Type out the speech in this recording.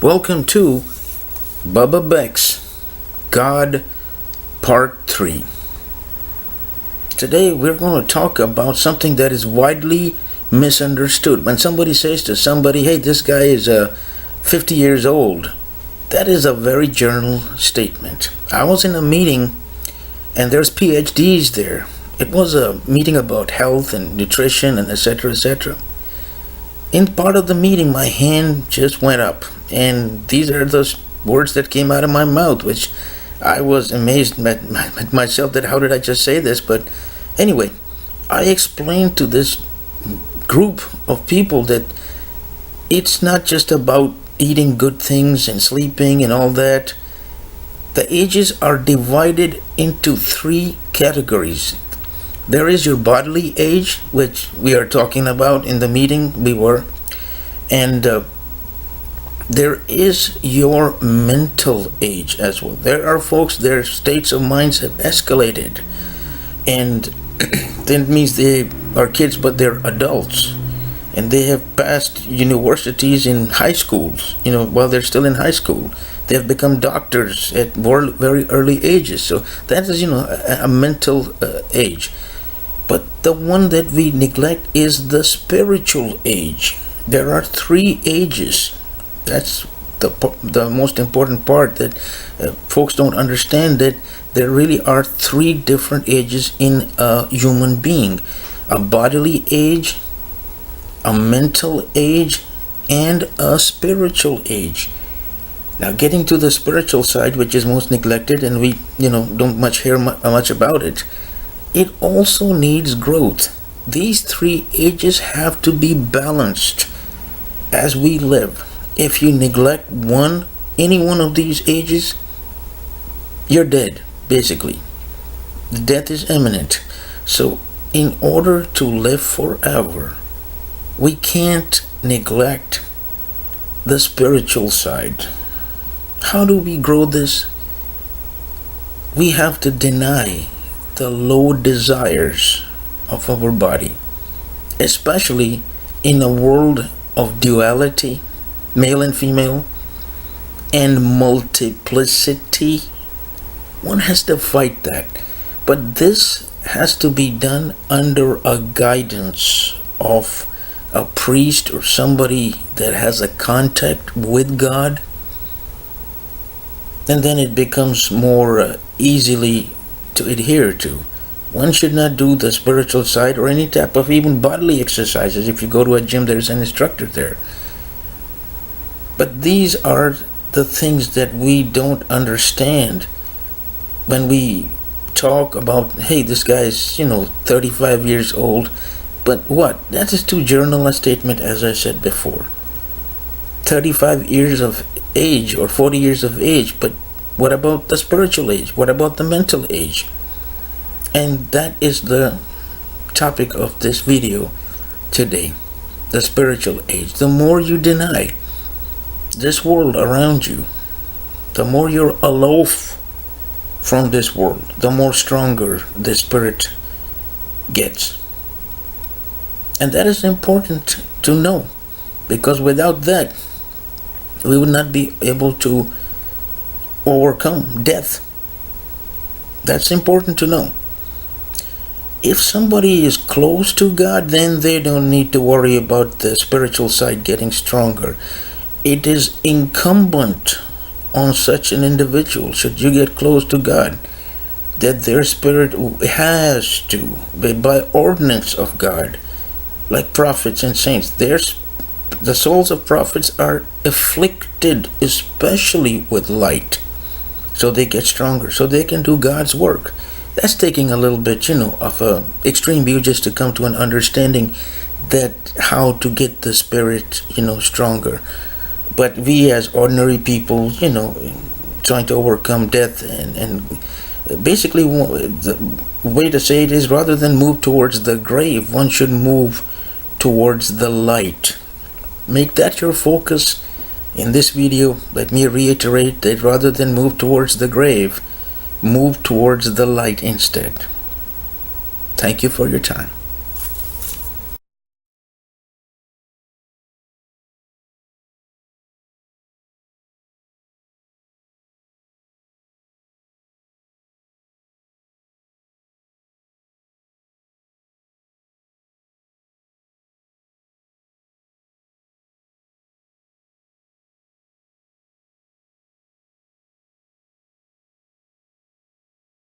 Welcome to Beck's God Part 3. Today we're going to talk about something that is widely misunderstood. When somebody says to somebody, hey, this guy is 50 years old, that is a very general statement. I was in a meeting and there's PhDs there. It was a meeting about health and nutrition and etc. etc. In part of the meeting, my hand just went up, and these are those words that came out of my mouth, which I was amazed at myself that how did I just say this? But anyway, I explained to this group of people that it's not just about eating good things and sleeping and all that. The ages are divided into 3 categories. There is your bodily age, which we are talking about in the meeting and there is your mental age as well. There are folks, their states of minds have escalated, and that means they are kids, but they're adults, and they have passed universities in high schools, while they're still in high school. They have become doctors at very early ages. So that is, a mental age. But the one that we neglect is the spiritual age. There are 3 ages. That's the most important part that folks don't understand, that there really are 3 different ages in a human being. A bodily age, a mental age, and a spiritual age. Now, getting to the spiritual side, which is most neglected, and we don't hear much about it, it also needs growth. These 3 ages have to be balanced as we live. If you neglect any one of these ages, you're dead, basically. Death is imminent. So in order to live forever, we can't neglect the spiritual side. How do we grow this? We have to deny the low desires of our body, especially in a world of duality, male and female, and multiplicity. One has to fight that, but this has to be done under a guidance of a priest or somebody that has a contact with God, and then it becomes more easily to adhere to. One should not do the spiritual side or any type of even bodily exercises. If you go to a gym, there's an instructor there. But these are the things that we don't understand when we talk about, hey, this guy is 35 years old. But what? That is too general a statement, as I said before. 35 years of age or 40 years of age, but what about the spiritual age? What about the mental age? And that is the topic of this video today, the spiritual age. The more you deny this world around you, the more you're aloof from this world, the more stronger the spirit gets. And that is important to know, because without that, we would not be able to overcome death. That's important to know. If somebody is close to God, then they don't need to worry about the spiritual side getting stronger. It is incumbent on such an individual, should you get close to God, that their spirit has to be by ordinance of God, like prophets and saints. The souls of prophets are afflicted, especially with light, so they get stronger, so they can do God's work. That's taking a little bit, of a extreme view, just to come to an understanding that how to get the spirit, stronger. But we as ordinary people, trying to overcome death and basically the way to say it is, rather than move towards the grave, one should move towards the light. Make that your focus in this video. Let me reiterate that rather than move towards the grave, move towards the light instead. Thank you for your time.